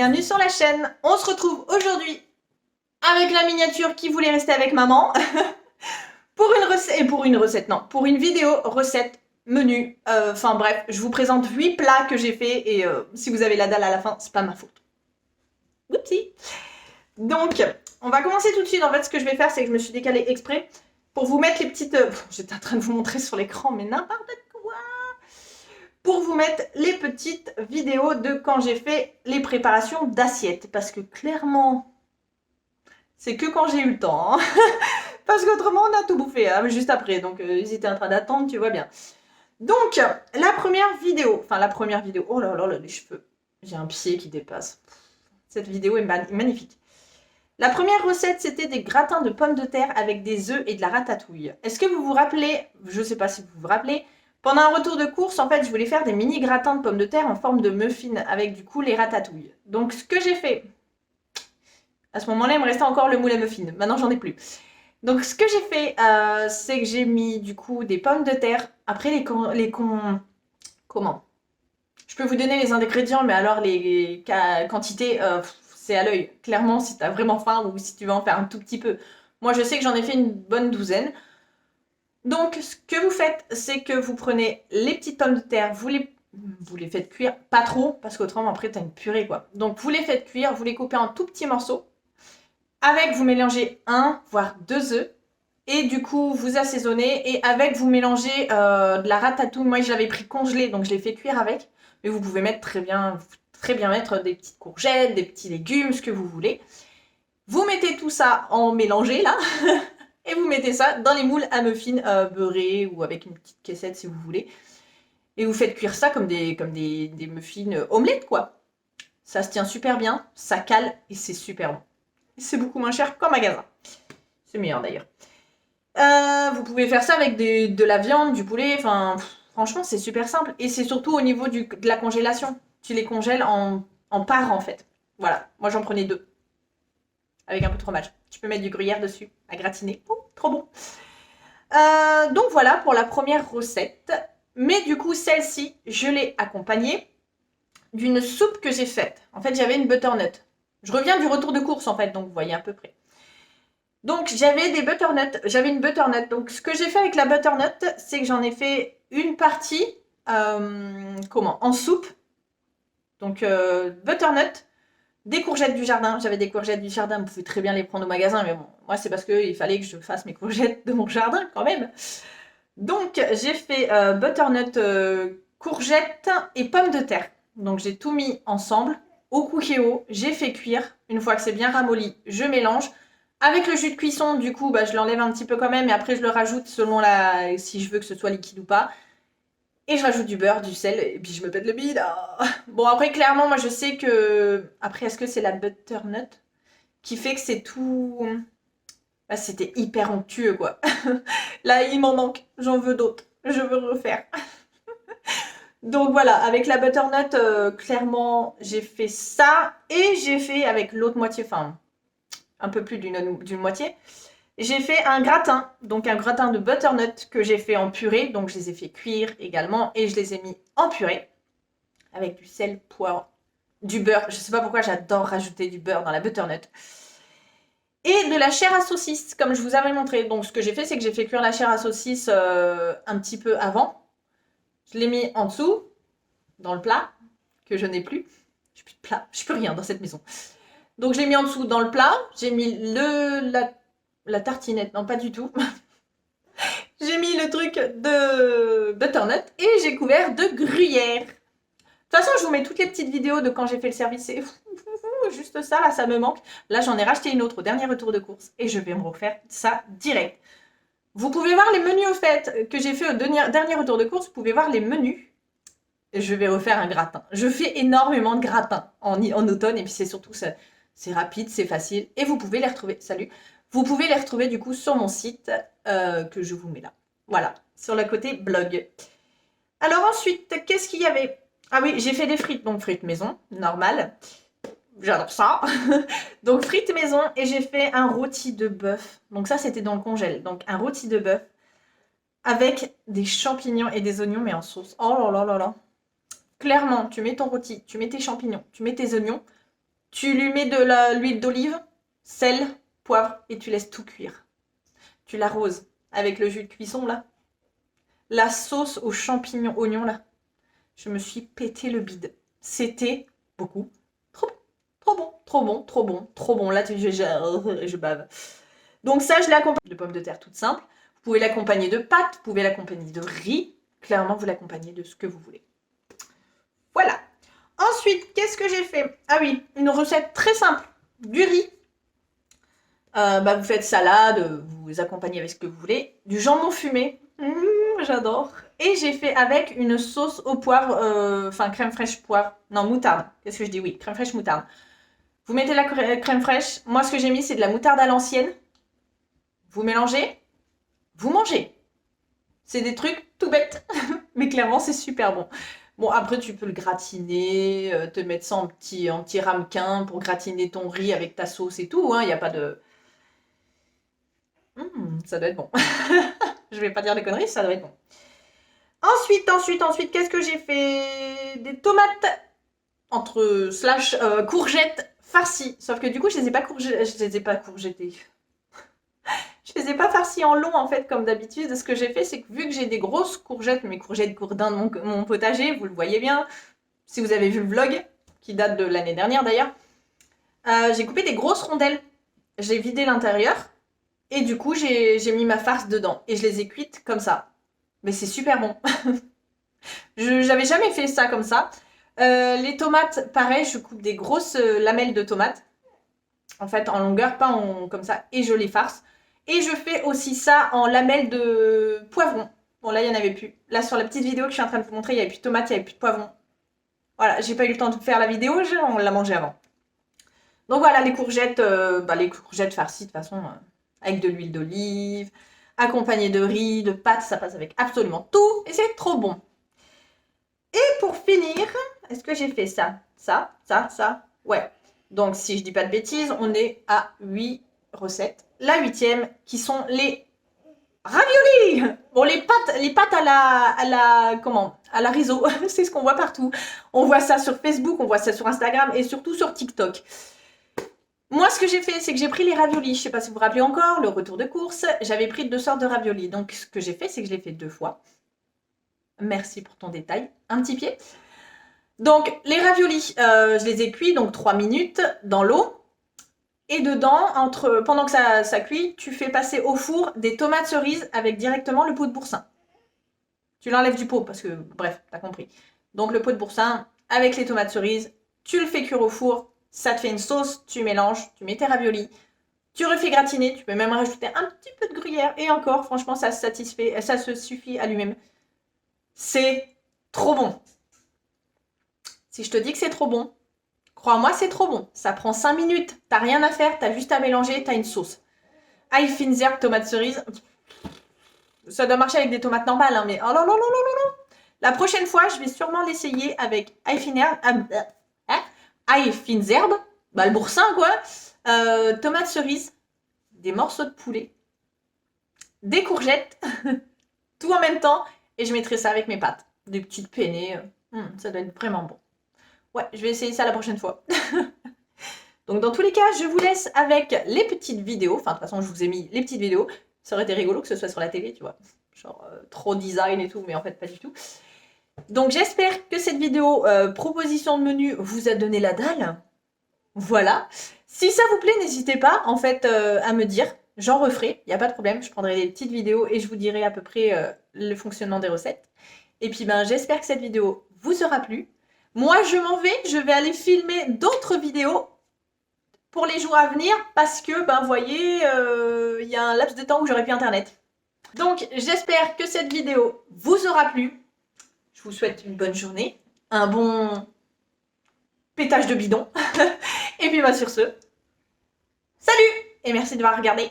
bienvenue sur la chaîne. On se retrouve aujourd'hui avec la miniature qui voulait rester avec maman pour une recette, non, pour une vidéo recette menu. Enfin bref, je vous présente 8 plats que j'ai fait et si vous avez la dalle à la fin, c'est pas ma faute. Oupsie. Donc, on va commencer tout de suite. En fait, ce que je vais faire, c'est que je me suis décalée exprès pour vous mettre les petites... J'étais en train de vous montrer sur l'écran, mais n'importe quoi. Pour vous mettre les petites vidéos de quand j'ai fait les préparations d'assiettes. Parce que clairement, c'est que quand j'ai eu le temps. Hein. Parce qu'autrement, on a tout bouffé hein, juste après. Donc, ils étaient en train d'attendre, tu vois bien. Donc, la première vidéo. Oh là là, les cheveux. J'ai un pied qui dépasse. Cette vidéo est magnifique. La première recette, c'était des gratins de pommes de terre avec des œufs et de la ratatouille. Est-ce que vous vous rappelez, je ne sais pas si vous vous rappelez, pendant un retour de course, en fait, je voulais faire des mini gratins de pommes de terre en forme de muffin avec du coup les ratatouilles. Donc, ce que j'ai fait, à ce moment-là, il me restait encore le moule à muffin. Maintenant, j'en ai plus. Donc, ce que j'ai fait, c'est que j'ai mis du coup des pommes de terre. Après, comment? Je peux vous donner les ingrédients, mais alors les quantités, c'est à l'œil. Clairement, si tu as vraiment faim ou si tu veux en faire un tout petit peu. Moi, je sais que j'en ai fait une bonne douzaine. Donc, ce que vous faites, c'est que vous prenez les petites pommes de terre, vous les faites cuire, pas trop, parce qu'autrement, après, tu as une purée, quoi. Donc, vous les faites cuire, vous les coupez en tout petits morceaux. Avec, vous mélangez un, voire 2 œufs. Et du coup, vous assaisonnez. Et avec, vous mélangez de la ratatouille. Moi, je l'avais pris congelé, donc je l'ai fait cuire avec. Mais vous pouvez mettre très bien mettre des petites courgettes, des petits légumes, ce que vous voulez. Vous mettez tout ça en mélangé, là. Et vous mettez ça dans les moules à muffins beurrés ou avec une petite caissette, si vous voulez. Et vous faites cuire ça comme des muffins omelettes, quoi. Ça se tient super bien, ça cale et c'est super bon. C'est beaucoup moins cher qu'en magasin. C'est meilleur d'ailleurs. Vous pouvez faire ça avec de la viande, du poulet, enfin franchement c'est super simple. Et c'est surtout au niveau de la congélation. Tu les congèles en parts en fait. Voilà, moi j'en prenais 2. Avec un peu de fromage. Tu peux mettre du gruyère dessus, à gratiner. Ouh, trop bon. Donc voilà pour la première recette. Mais du coup celle-ci, je l'ai accompagnée d'une soupe que j'ai faite. En fait j'avais une butternut. Je reviens du retour de course en fait, donc vous voyez à peu près. Donc j'avais une butternut. Donc ce que j'ai fait avec la butternut, c'est que j'en ai fait une partie en soupe. Donc butternut, des courgettes du jardin. J'avais des courgettes du jardin, vous pouvez très bien les prendre au magasin, mais bon, moi c'est parce qu'il fallait que je fasse mes courgettes de mon jardin quand même. Donc j'ai fait butternut, courgettes et pommes de terre. Donc j'ai tout mis ensemble au cookéo, j'ai fait cuire. Une fois que c'est bien ramolli, je mélange. Avec le jus de cuisson, du coup, je l'enlève un petit peu quand même et après je le rajoute selon si je veux que ce soit liquide ou pas. Et je rajoute du beurre, du sel et puis je me pète le bide. Oh. Bon après clairement, moi je sais que... Après, est-ce que c'est la butternut qui fait que c'est tout... c'était hyper onctueux quoi. Là, il m'en manque. J'en veux d'autres. Je veux refaire. Donc voilà, avec la butternut, clairement, j'ai fait ça. Et j'ai fait avec l'autre moitié, enfin, un peu plus d'une moitié. J'ai fait un gratin. Donc un gratin de butternut que j'ai fait en purée. Donc je les ai fait cuire également. Et je les ai mis en purée. Avec du sel, poivre, du beurre. Je sais pas pourquoi j'adore rajouter du beurre dans la butternut. Et de la chair à saucisse, comme je vous avais montré. Donc ce que j'ai fait, c'est que j'ai fait cuire la chair à saucisse un petit peu avant. Je l'ai mis en dessous, dans le plat, que je n'ai plus. J'ai plus de plat, j'ai plus rien dans cette maison. Donc je l'ai mis en dessous dans le plat. J'ai mis la tartinette, non pas du tout. J'ai mis le truc de butternut et j'ai couvert de gruyère. De toute façon, je vous mets toutes les petites vidéos de quand j'ai fait le service. C'est juste ça, là, ça me manque. Là, j'en ai racheté une autre au dernier retour de course et je vais me refaire ça direct. Vous pouvez voir les menus au fait que j'ai fait au dernier retour de course. Vous pouvez voir les menus. Et je vais refaire un gratin. Je fais énormément de gratins en automne et puis c'est surtout c'est rapide, c'est facile et vous pouvez les retrouver. Salut. Vous pouvez les retrouver du coup sur mon site que je vous mets là. Voilà, sur le côté blog. Alors ensuite, qu'est-ce qu'il y avait? Ah oui, j'ai fait des frites, donc frites maison, normal. J'adore ça. Donc frites maison et j'ai fait un rôti de bœuf. Donc ça, c'était dans le congèle. Donc un rôti de bœuf avec des champignons et des oignons, mais en sauce. Oh là là là là. Clairement, tu mets ton rôti, tu mets tes champignons, tu mets tes oignons. Tu lui mets de l'huile d'olive, sel, poivre et tu laisses tout cuire. Tu l'arroses avec le jus de cuisson là. La sauce aux champignons, oignons là. Je me suis pété le bide. C'était beaucoup. Trop bon, trop bon, trop bon, trop bon, trop bon. Là, je bave. Donc ça, je l'accompagne de pommes de terre toutes simples. Vous pouvez l'accompagner de pâtes, vous pouvez l'accompagner de riz. Clairement, vous l'accompagnez de ce que vous voulez. Voilà. Ensuite, qu'est-ce que j'ai fait? Ah oui, une recette très simple. Du riz. Vous faites salade, vous accompagnez avec ce que vous voulez. Du jambon fumé. J'adore. Et j'ai fait avec une sauce au poivre, crème fraîche poivre. Non, moutarde. Qu'est-ce que je dis? Oui, crème fraîche moutarde. Vous mettez la crème fraîche. Moi, ce que j'ai mis, c'est de la moutarde à l'ancienne. Vous mélangez, vous mangez. C'est des trucs tout bêtes, mais clairement, c'est super bon. Bon, après, tu peux le gratiner, te mettre ça en petit ramequin pour gratiner ton riz avec ta sauce et tout. Il n'y a pas de... ça doit être bon. Je vais pas dire des conneries, ça doit être bon. Ensuite, qu'est-ce que j'ai fait? Des tomates courgettes farcies. Sauf que du coup, je les ai pas courgettées. Je les ai pas farcies en long en fait comme d'habitude. Ce que j'ai fait, c'est que vu que j'ai des grosses courgettes, mes courgettes gourdin de mon potager, vous le voyez bien, si vous avez vu le vlog, qui date de l'année dernière d'ailleurs, j'ai coupé des grosses rondelles. J'ai vidé l'intérieur et du coup j'ai mis ma farce dedans et je les ai cuites comme ça. Mais c'est super bon. J'avais jamais fait ça comme ça. Les tomates, pareil, je coupe des grosses lamelles de tomates. En fait, en longueur, pas comme ça. Et je les farce. Et je fais aussi ça en lamelles de poivron. Bon, là, il n'y en avait plus. Là, sur la petite vidéo que je suis en train de vous montrer, il n'y avait plus de tomates, il n'y avait plus de poivron. Voilà, j'ai pas eu le temps de faire la vidéo, on l'a mangé avant. Donc voilà, les courgettes farcies, de toute façon, avec de l'huile d'olive, accompagnées de riz, de pâtes, ça passe avec absolument tout. Et c'est trop bon. Et pour finir, est-ce que j'ai fait ça? Ça? Ouais. Donc, si je dis pas de bêtises, on est à 8 recettes. La 8e, qui sont les raviolis. Bon, les pâtes à la risotto, c'est ce qu'on voit partout. On voit ça sur Facebook, on voit ça sur Instagram et surtout sur TikTok. Moi, ce que j'ai fait, c'est que j'ai pris les raviolis. Je sais pas si vous vous rappelez encore, le retour de course. J'avais pris 2 sortes de raviolis. Donc, ce que j'ai fait, c'est que je l'ai fait 2 fois. Merci pour ton détail. Un petit pied. Donc, les raviolis, je les ai cuits, donc 3 minutes dans l'eau. Et dedans, pendant que ça cuit, tu fais passer au four des tomates cerises avec directement le pot de boursin. Tu l'enlèves du pot parce que, bref, t'as compris. Donc, le pot de boursin avec les tomates cerises, tu le fais cuire au four, ça te fait une sauce, tu mélanges, tu mets tes raviolis, tu refais gratiner, tu peux même rajouter un petit peu de gruyère. Et encore, franchement, ça se suffit à lui-même. C'est trop bon. Si je te dis que c'est trop bon, crois-moi, c'est trop bon. Ça prend 5 minutes. T'as rien à faire, t'as juste à mélanger, t'as une sauce. Ail fines herbes, tomates cerises. Ça doit marcher avec des tomates normales, hein, mais oh là là là là là. La prochaine fois, je vais sûrement l'essayer avec ail fines herbes. Ail fines herbes, le boursin quoi. Tomates cerises, des morceaux de poulet, des courgettes, tout en même temps. Et je mettrai ça avec mes pâtes. Des petites penne. Ça doit être vraiment bon. Ouais, je vais essayer ça la prochaine fois. Donc dans tous les cas, je vous laisse avec les petites vidéos. Enfin, de toute façon, je vous ai mis les petites vidéos. Ça aurait été rigolo que ce soit sur la télé, tu vois. Genre trop design et tout, mais en fait pas du tout. Donc j'espère que cette vidéo proposition de menu vous a donné la dalle. Voilà. Si ça vous plaît, n'hésitez pas en fait à me dire. J'en referai, il n'y a pas de problème. Je prendrai des petites vidéos et je vous dirai à peu près le fonctionnement des recettes. Et puis j'espère que cette vidéo vous aura plu. Moi, je m'en vais, je vais aller filmer d'autres vidéos pour les jours à venir parce que, vous voyez, il y a un laps de temps où j'aurai plus internet. Donc, j'espère que cette vidéo vous aura plu. Je vous souhaite une bonne journée, un bon pétage de bidon. Et puis, sur ce, salut et merci de m'avoir regardé.